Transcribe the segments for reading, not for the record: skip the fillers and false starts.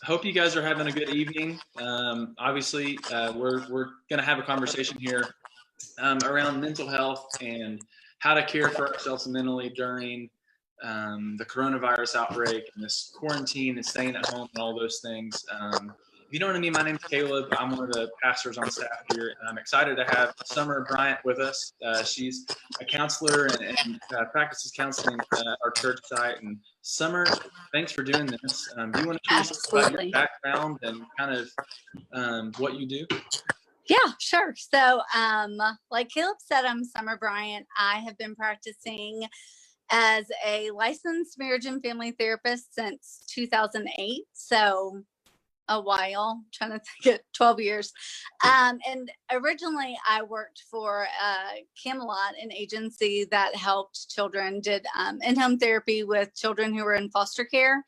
Hope you guys are having a good evening. Obviously, we're going to have a conversation here around mental health and how to care for ourselves mentally during the coronavirus outbreak and this quarantine and staying at home and all those things. If you don't know me, my name's Caleb. I'm one of the pastors on staff here, and I'm excited to have Summer Bryant with us. She's a counselor and practices counseling at our church site. And Summer, thanks for doing this. Do you want to share about your background and kind of what you do? Yeah, sure. So like Caleb said, I'm Summer Bryant. I have been practicing as a licensed marriage and family therapist since 2008. So a while, trying to think it, 12 years. And originally I worked for Camelot, an agency that helped children, did in-home therapy with children who were in foster care,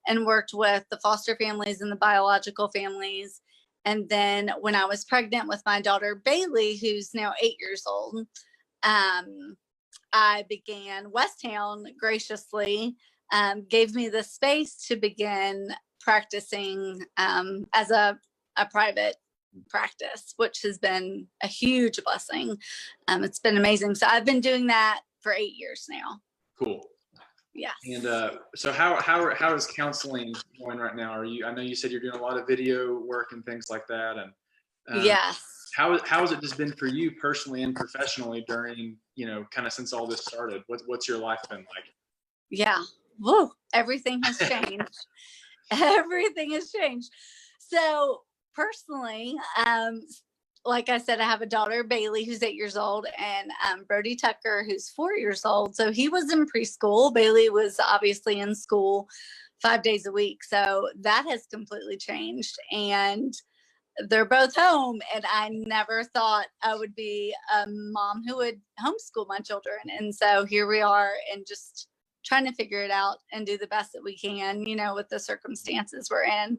and worked with the foster families and the biological families. And then when I was pregnant with my daughter, Bailey, who's now 8 years old, I began West Towne graciously gave me the space to begin practicing as a private practice, which has been a huge blessing. It's been amazing. So I've been doing that for 8 years now. Cool. Yes. And so how is counseling going right now? I know you said you're doing a lot of video work and things like that. And yes. How has it just been for you personally and professionally during, kind of since all this started? What's your life been like? Yeah. Whoa. Everything has changed. Everything has changed. So personally, like I said, I have a daughter, Bailey, who's 8 years old, and Brody Tucker, who's 4 years old. So he was in preschool. Bailey was obviously in school 5 days a week. So that has completely changed. And they're both home. And I never thought I would be a mom who would homeschool my children. And so here we are, and just trying to figure it out and do the best that we can, with the circumstances we're in.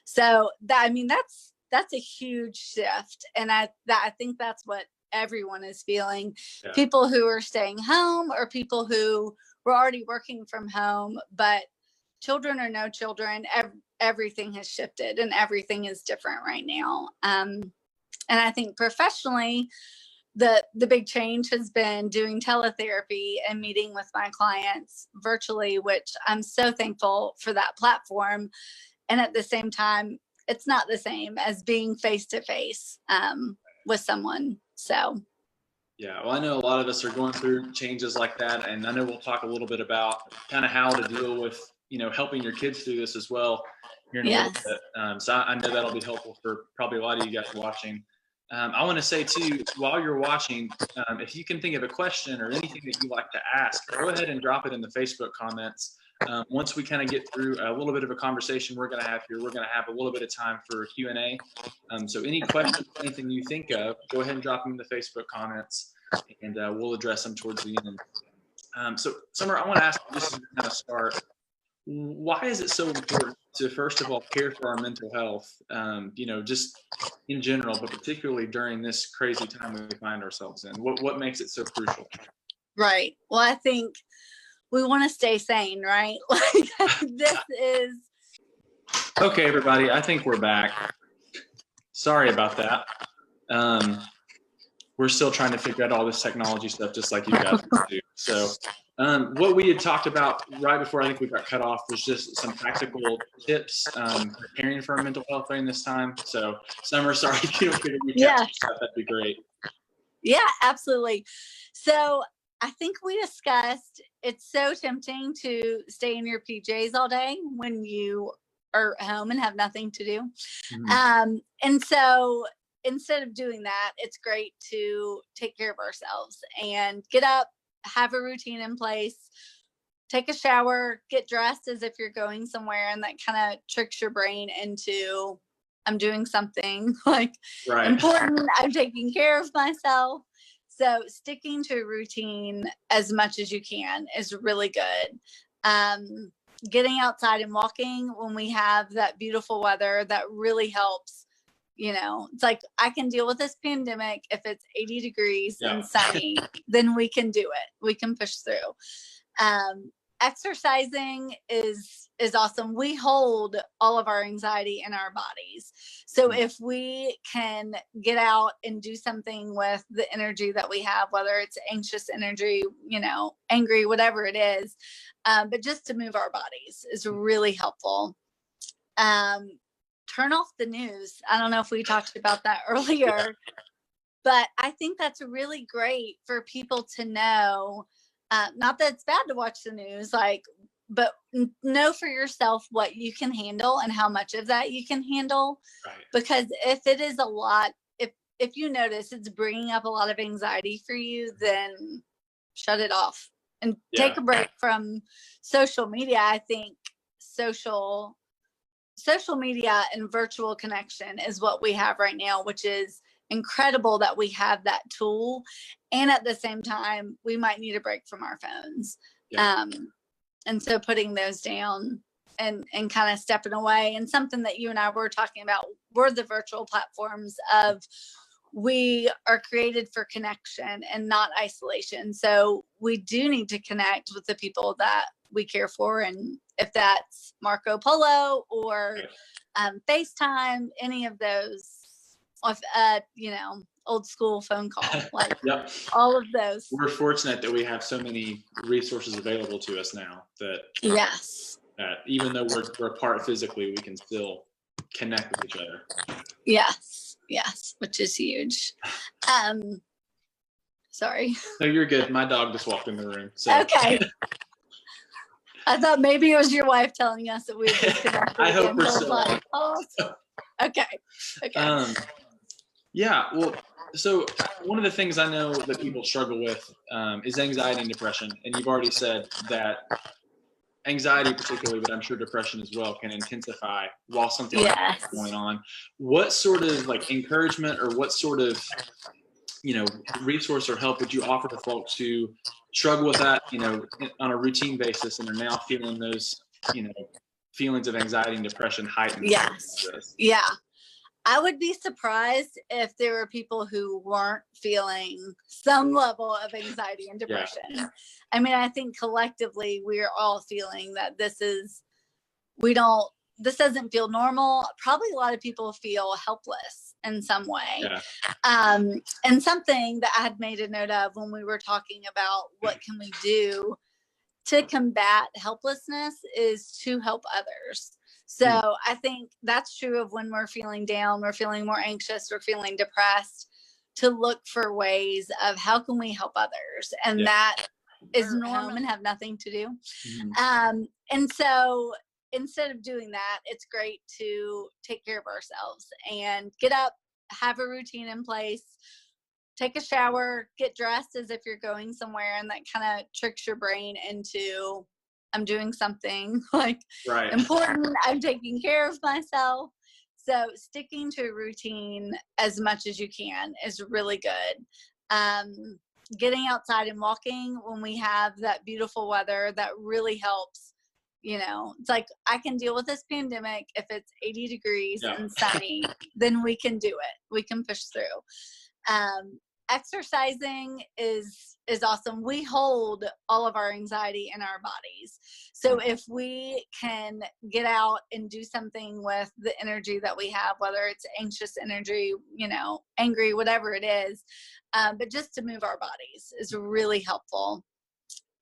So that's a huge shift. And I think that's what everyone is feeling. Yeah. People who are staying home, or people who were already working from home, but children or no children, everything has shifted and everything is different right now. And I think professionally, the big change has been doing teletherapy and meeting with my clients virtually, which I'm so thankful for that platform. And at the same time, it's not the same as being face to face with someone. So. Yeah, well, I know a lot of us are going through changes like that. And I know we'll talk a little bit about kind of how to deal with, helping your kids through this as well here in a little bit. So I know that'll be helpful for probably a lot of you guys watching. I want to say too, while you're watching, if you can think of a question or anything that you'd like to ask, go ahead and drop it in the Facebook comments. Once we kind of get through a little bit of a conversation we're going to have here, we're going to have a little bit of time for Q&A. So any questions, anything you think of, go ahead and drop them in the Facebook comments, and we'll address them towards the end. So Summer, I want to ask you, just to kind of start, why is it so important to, first of all, care for our mental health, just in general, but particularly during this crazy time we find ourselves in? What makes it so crucial? Right. Well, I think we want to stay sane, right? Like this is. Okay, everybody, I think we're back. Sorry about that. We're still trying to figure out all this technology stuff, just like you guys do. So what we had talked about right before I think we got cut off was just some practical tips preparing for our mental health during this time. So Summer, sorry if you don't get a recap, that'd be great. Yeah, absolutely. So I think we discussed it's so tempting to stay in your PJs all day when you are home and have nothing to do. Mm-hmm. And so instead of doing that, it's great to take care of ourselves and get up, have a routine in place, take a shower, get dressed as if you're going somewhere. And that kind of tricks your brain into, I'm doing something important. I'm taking care of myself. So sticking to a routine as much as you can is really good. Getting outside and walking when we have that beautiful weather, that really helps. It's like, I can deal with this pandemic if it's 80 degrees and sunny, then we can do it. We can push through. exercising is awesome. We hold all of our anxiety in our bodies. So if we can get out and do something with the energy that we have, whether it's anxious energy, angry, whatever it is, but just to move our bodies is really helpful. Turn off the news. I don't know if we talked about that earlier, but I think that's really great for people to know. Not that it's bad to watch the news, but know for yourself what you can handle and how much of that you can handle. Right. Because if it is a lot, if you notice it's bringing up a lot of anxiety for you, then shut it off and take a break from social media. I think social media and virtual connection is what we have right now, which is incredible that we have that tool. And at the same time, we might need a break from our phones. And so putting those down and kind of stepping away, and something that you and I were talking about were the virtual platforms of, we are created for connection and not isolation. So we do need to connect with the people that we care for. And if that's Marco Polo or FaceTime, any of those, old school phone call, all of those. We're fortunate that we have so many resources available to us now that even though we're apart physically, we can still connect with each other. Yes, which is huge. Sorry. No, you're good. My dog just walked in the room. So. Okay. I thought maybe it was your wife telling us that we were disconnected. I hope we're still on. Okay. Yeah, well, so one of the things I know that people struggle with is anxiety and depression. And you've already said that anxiety particularly, but I'm sure depression as well, can intensify while something like that is going on. What sort of encouragement or what sort of, resource or help would you offer to folks who struggle with that, on a routine basis and are now feeling those, feelings of anxiety and depression heightened? Yes. Yeah. I would be surprised if there were people who weren't feeling some level of anxiety and depression. Yeah. I mean, I think collectively we're all feeling that this doesn't feel normal. Probably a lot of people feel helpless in some way. Yeah. And something that I had made a note of when we were talking about what can we do to combat helplessness is to help others. So I think that's true of when we're feeling down, we're feeling more anxious, we're feeling depressed, to look for ways of how can we help others. And that is normal and have nothing to do. Mm-hmm. And so instead of doing that, it's great to take care of ourselves and get up, have a routine in place, take a shower, get dressed as if you're going somewhere. And that kind of tricks your brain into, I'm doing something important. I'm taking care of myself. So sticking to a routine as much as you can is really good. Getting outside and walking when we have that beautiful weather, that really helps. It's like, I can deal with this pandemic if it's 80 degrees and sunny, then we can do it. We can push through. Exercising is awesome. We hold all of our anxiety in our bodies. So if we can get out and do something with the energy that we have, whether it's anxious energy, angry, whatever it is, but just to move our bodies is really helpful.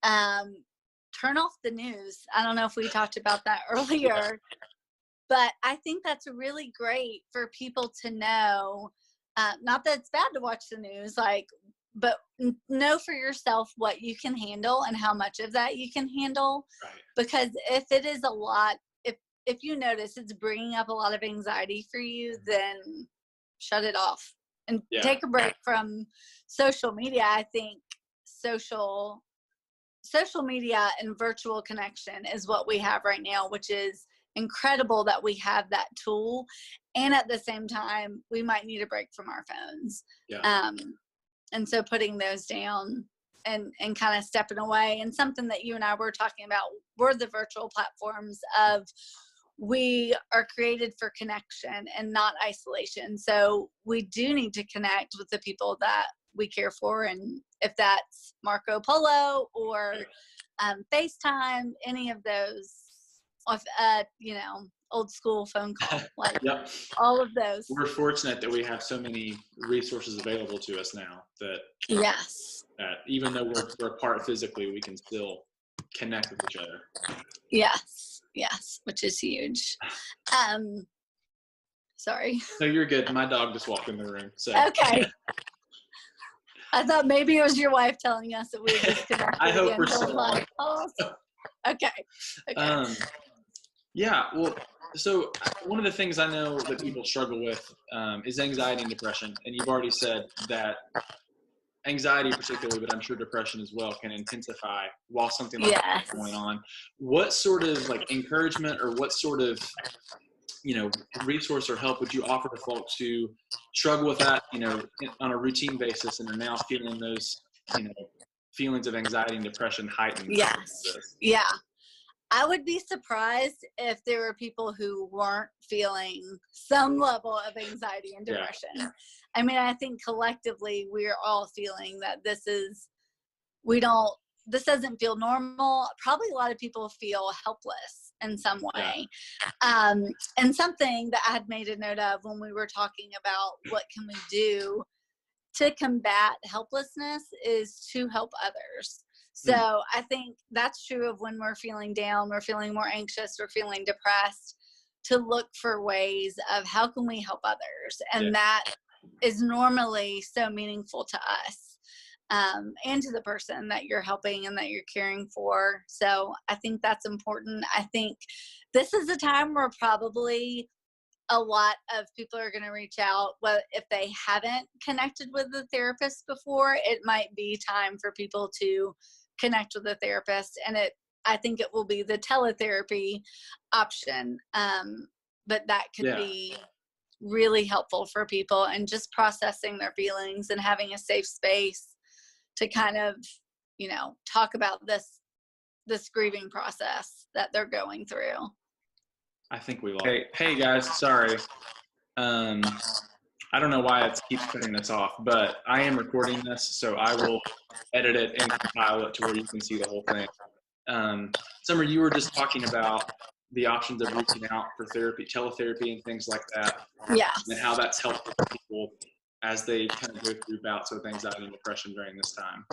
Turn off the news. I don't know if we talked about that earlier, but I think that's really great for people to know. Not that it's bad to watch the news, but know for yourself what you can handle and how much of that you can handle. Right. Because if it is a lot, if you notice it's bringing up a lot of anxiety for you, then shut it off and take a break from social media. I think social media and virtual connection is what we have right now, which is incredible that we have that tool. And at the same time, we might need a break from our phones. Yeah. And so putting those down and kind of stepping away, and something that you and I were talking about were the virtual platforms of, we are created for connection and not isolation. So we do need to connect with the people that we care for. And if that's Marco Polo or FaceTime, any of those, old school phone call, like Yep. all of those. We're fortunate that we have so many resources available to us now that Yes. that even though we're apart physically, we can still connect with each other. Yes, which is huge. Sorry. No, you're good. My dog just walked in the room. So okay. I thought maybe it was your wife telling us that we were disconnected. I hope again. we're still on. Like, oh, okay. Yeah. Well, so one of the things I know that people struggle with is anxiety and depression, and you've already said that anxiety particularly, but I'm sure depression as well, can intensify while something like that is going on. What sort of like encouragement or what sort of resource or help would you offer to folks who struggle with that, on a routine basis and are now feeling those, feelings of anxiety and depression heightened? Yes. Yeah. I would be surprised if there were people who weren't feeling some level of anxiety and depression. Yeah. I mean, I think collectively we're all feeling that this doesn't feel normal. Probably a lot of people feel helpless in some way. Yeah. And something that I had made a note of when we were talking about what can we do to combat helplessness is to help others. So I think that's true of when we're feeling down, we're feeling more anxious, we're feeling depressed, to look for ways of how can we help others. And that is normally so meaningful to us and to the person that you're helping and that you're caring for. So I think that's important. I think this is a time where probably a lot of people are going to reach out. Well, if they haven't connected with a therapist before, it might be time for people to connect with a therapist, and I think it will be the teletherapy option, but that could be really helpful for people, and just processing their feelings and having a safe space to kind of talk about this grieving process that they're going through. I think we lost. Hey guys, sorry. I don't know why it keeps cutting this off, but I am recording this, so I will edit it and compile it to where you can see the whole thing. Summer, you were just talking about the options of reaching out for therapy, teletherapy, and things like that. Yeah. And how that's helpful for people as they kind of go through bouts with anxiety and depression during this time.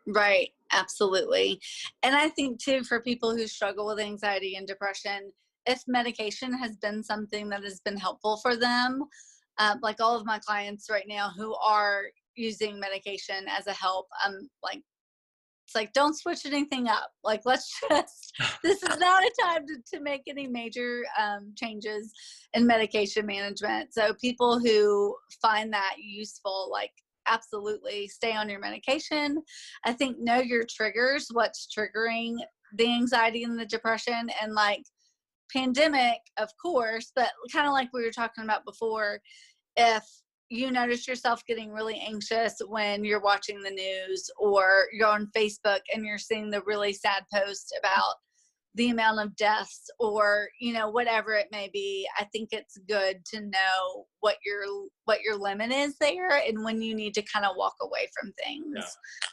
Right. Absolutely. And I think too, for people who struggle with anxiety and depression, if medication has been something that has been helpful for them, like all of my clients right now who are using medication as a help, it's like, don't switch anything up. Like, this is not a time to make any major changes in medication management. So people who find that useful, like, absolutely stay on your medication. I think know your triggers, what's triggering the anxiety and the depression, and like pandemic, of course, but kind of like we were talking about before, if you notice yourself getting really anxious when you're watching the news or you're on Facebook and you're seeing the really sad post about the amount of deaths or, whatever it may be, I think it's good to know what your limit is there and when you need to kind of walk away from things. Yeah.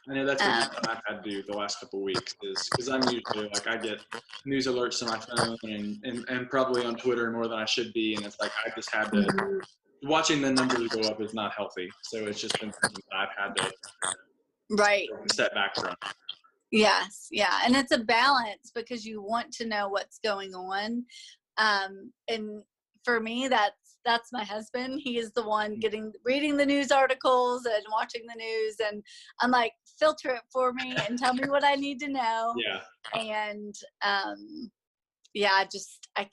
I know that's what I've had to do the last couple of weeks, is because I'm usually like, I get news alerts to my phone and probably on Twitter more than I should be. And it's like, I just had to, watching the numbers go up is not healthy. So it's just been something that I've had to step back from. Yes. Yeah. And it's a balance because you want to know what's going on. And for me, that's my husband. He is the one reading the news articles and watching the news. And I'm like, filter it for me and tell me what I need to know. Yeah. And, I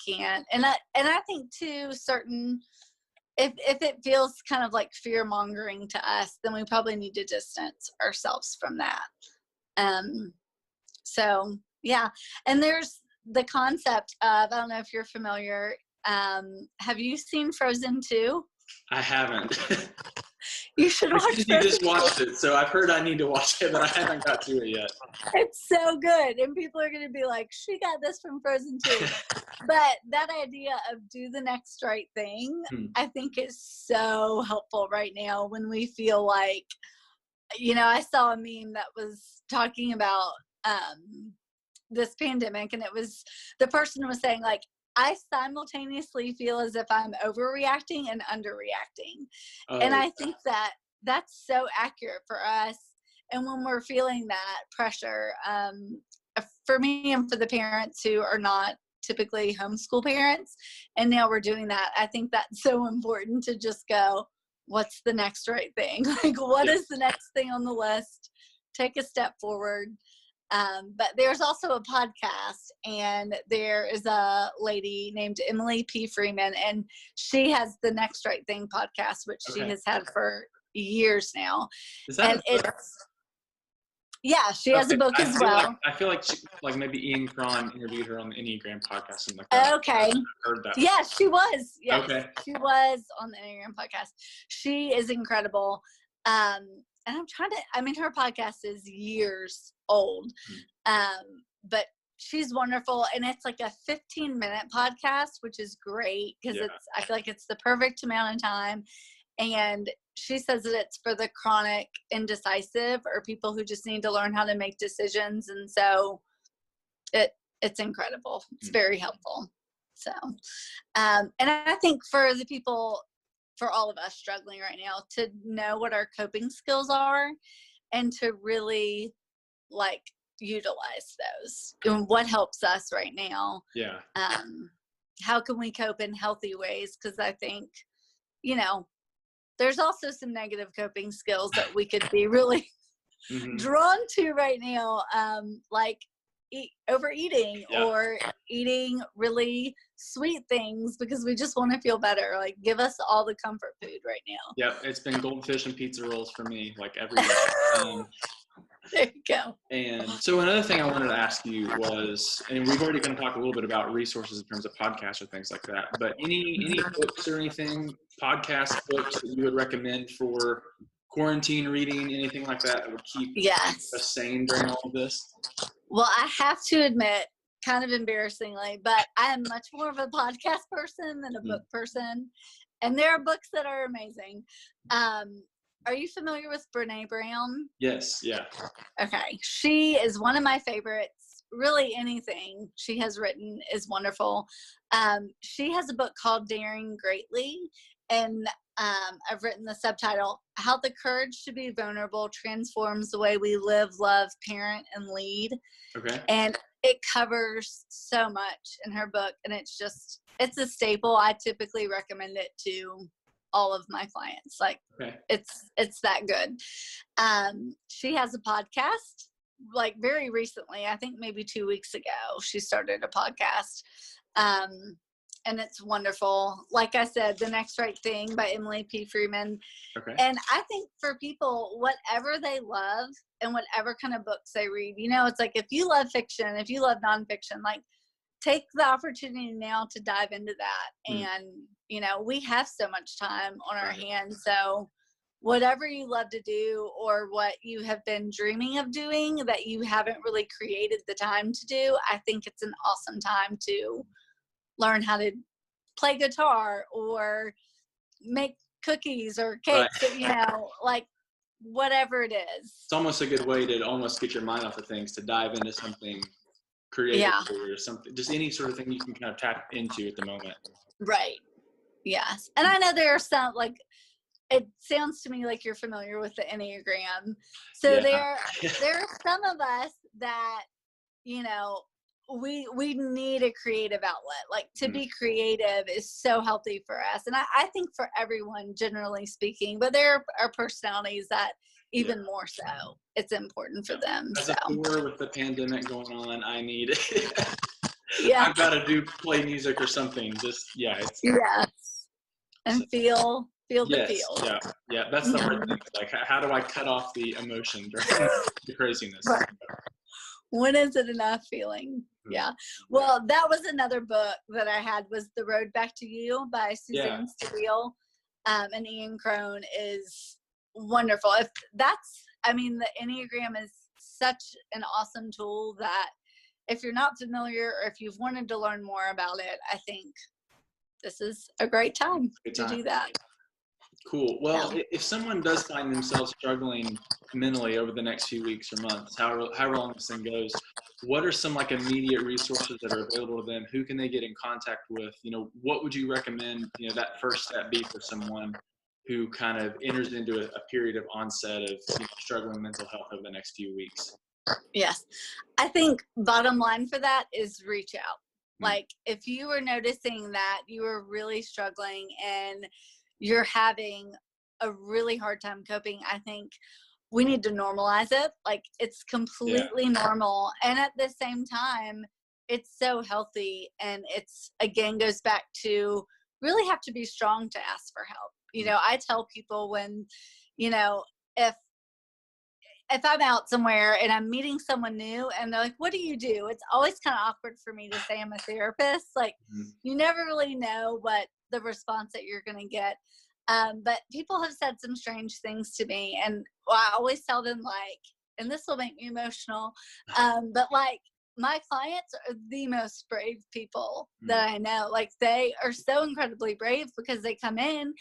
can't. And I think too, if it feels kind of like fear mongering to us, then we probably need to distance ourselves from that. So yeah. And there's the concept of, I don't know if you're familiar. Have you seen Frozen 2? I haven't. You should watch it. You just watched it, so I've heard I need to watch it, but I haven't got to it yet. It's so good, and people are going to be like, she got this from Frozen 2. But that idea of do the next right thing, I think is so helpful right now when we feel like I saw a meme that was talking about this pandemic, and it was, the person was saying, like, I simultaneously feel as if I'm overreacting and underreacting. And I think that that's so accurate for us. And when we're feeling that pressure, for me and for the parents who are not typically homeschool parents, and now we're doing that, I think that's so important to just go, what's the next right thing? Like, what is the next thing on the list? Take a step forward. But there's also a podcast, and there is a lady named Emily P. Freeman, and she has the Next Right Thing podcast, which she has had for years now. Is that and she has a book as well. I feel like maybe Ian Cron interviewed her on the Enneagram podcast. And like that. Okay. I heard that. Yeah, she was. Yes, okay. She was on the Enneagram podcast. She is incredible. And her podcast is years old. But she's wonderful. And it's like a 15-minute podcast, which is great because I feel like it's the perfect amount of time. And she says that it's for the chronic indecisive, or people who just need to learn how to make decisions. And so it's incredible. It's very helpful. So, and I think for the people, for all of us struggling right now, to know what our coping skills are and to really like utilize those and what helps us right now. Yeah. How can we cope in healthy ways? Because I think, there's also some negative coping skills that we could be really drawn to right now, like overeating or eating really sweet things because we just want to feel better. Like, give us all the comfort food right now. Yep, it's been goldfish and pizza rolls for me, like every day. There you go. And so another thing I wanted to ask you was, and we've already kind of talked a little bit about resources in terms of podcasts or things like that, but any books or anything, podcast books that you would recommend for quarantine reading, anything like that would keep us sane during all of this? Well, I have to admit, kind of embarrassingly, but I am much more of a podcast person than a book person. And there are books that are amazing. Are you familiar with Brene Brown? Yes, yeah. Okay. She is one of my favorites. Really, anything she has written is wonderful. She has a book called Daring Greatly, and I've written the subtitle, How the Courage to Be Vulnerable Transforms the Way We Live, Love, Parent, and Lead. Okay. And it covers so much in her book, and it's a staple. I typically recommend it to all of my clients. Like, it's that good. She has a podcast, like very recently, I think maybe 2 weeks ago, she started a podcast. And it's wonderful. Like I said, The Next Right Thing by Emily P. Freeman. Okay. And I think for people, whatever they love and whatever kind of books they read, it's like, if you love fiction, if you love nonfiction, like, take the opportunity now to dive into that. And, we have so much time on our hands. So whatever you love to do, or what you have been dreaming of doing that you haven't really created the time to do, I think it's an awesome time to learn how to play guitar or make cookies or cakes, like whatever it is. It's almost a good way to almost get your mind off of things, to dive into something creative or something, just any sort of thing you can kind of tap into at the moment. Right. Yes. And I know there are some, like, it sounds to me like you're familiar with the Enneagram. So there are some of us that, we need a creative outlet. Like, to be creative is so healthy for us. And I think for everyone, generally speaking, but there are personalities that even more so, it's important for them. As a poor with the pandemic going on, I need I've got to play music or something. Just, and feel the feel. Yeah, that's the hard thing. Like, how do I cut off the emotion during the craziness? Right. When is it enough feeling? Yeah. Well, that was another book that I had, was The Road Back to You by Suzanne Steele. And Ian Cron is wonderful. The Enneagram is such an awesome tool that if you're not familiar, or if you've wanted to learn more about it, I think this is a great time to do that. Cool. Well, if someone does find themselves struggling mentally over the next few weeks or months, however long this thing goes, what are some like immediate resources that are available to them? Who can they get in contact with? What would you recommend, that first step be for someone who kind of enters into a period of onset of struggling mental health over the next few weeks? Yes. I think bottom line for that is reach out. Like if you were noticing that you were really struggling and you're having a really hard time coping, I think we need to normalize it. Like it's completely normal. And at the same time, it's so healthy. And it's, again, goes back to really have to be strong to ask for help. I tell people when, if I'm out somewhere and I'm meeting someone new and they're like, what do you do? It's always kind of awkward for me to say I'm a therapist. Like you never really know what the response that you're going to get. But people have said some strange things to me. And I always tell them and this will make me emotional, but my clients are the most brave people that I know. Like they are so incredibly brave because they come in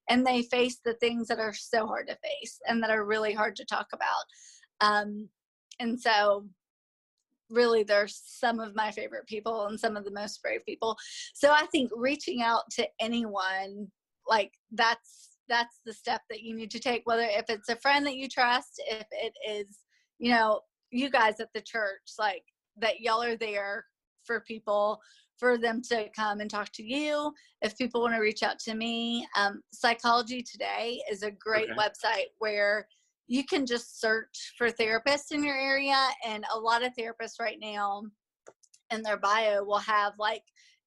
and they face the things that are so hard to face and that are really hard to talk about. And so really they're some of my favorite people and some of the most brave people. So I think reaching out to anyone, that's the step that you need to take, whether if it's a friend that you trust, if it is, you guys at the church, that y'all are there for people, for them to come and talk to you. If people want to reach out to me, Psychology Today is a great website where you can just search for therapists in your area. And a lot of therapists right now in their bio will have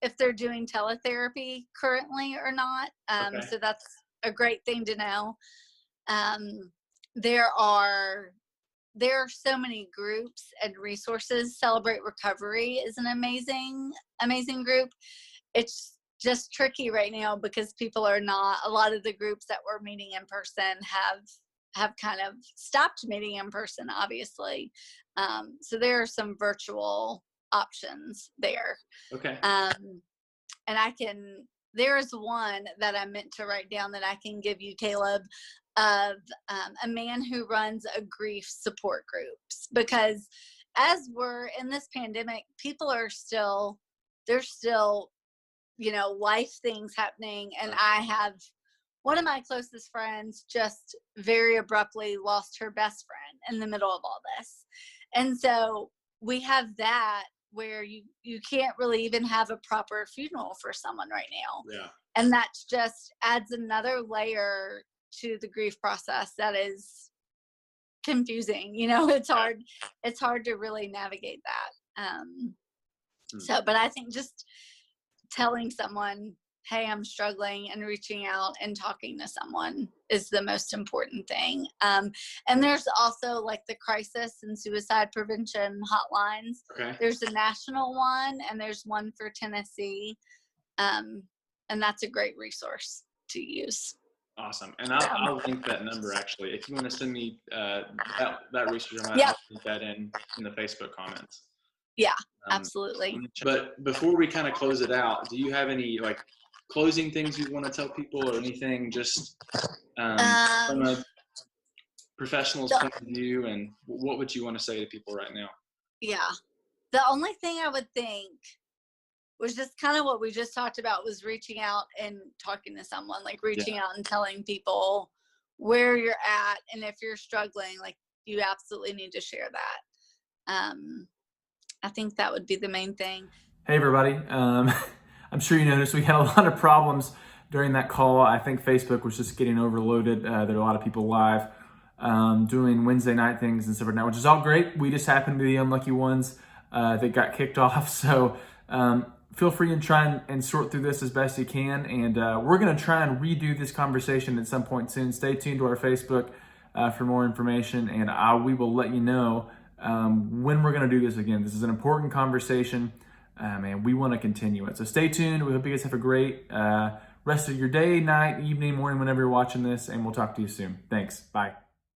if they're doing teletherapy currently or not. So that's a great thing to know. There are so many groups and resources. Celebrate Recovery is an amazing group. It's just tricky right now because people are not, a lot of the groups that were meeting in person have kind of stopped meeting in person, obviously. So there are some virtual options there. And there is one that I meant to write down that I can give you, Caleb, of a man who runs a grief support groups, because as we're in this pandemic, people are there's still, life things happening. And I have one of my closest friends just very abruptly lost her best friend in the middle of all this. And so we have that where you can't really even have a proper funeral for someone right now. Yeah. And that just adds another layer to the grief process that is confusing. It's hard to really navigate that. But I think just telling someone, hey, I'm struggling, and reaching out and talking to someone is the most important thing. And there's also the crisis and suicide prevention hotlines. There's a national one and there's one for Tennessee. And that's a great resource to use. Awesome. And I'll link that number, actually. If you want to send me that resource, I'll link that in the Facebook comments. Yeah, absolutely. But before we kind of close it out, do you have any closing things you want to tell people, or anything just from a professional's point of view, and what would you want to say to people right now? Yeah. The only thing I would think was just kind of what we just talked about, was reaching out and talking to someone, reaching out and telling people where you're at. And if you're struggling, you absolutely need to share that. I think that would be the main thing. Hey everybody. I'm sure you noticed we had a lot of problems during that call. I think Facebook was just getting overloaded. There are a lot of people live doing Wednesday night things and stuff right now, which is all great. We just happen to be the unlucky ones that got kicked off. So feel free to try and sort through this as best you can. And we're going to try and redo this conversation at some point soon. Stay tuned to our Facebook for more information, and we will let you know when we're going to do this again. This is an important conversation, and we want to continue it. So stay tuned. We hope you guys have a great rest of your day, night, evening, morning, whenever you're watching this, and we'll talk to you soon. Thanks. Bye.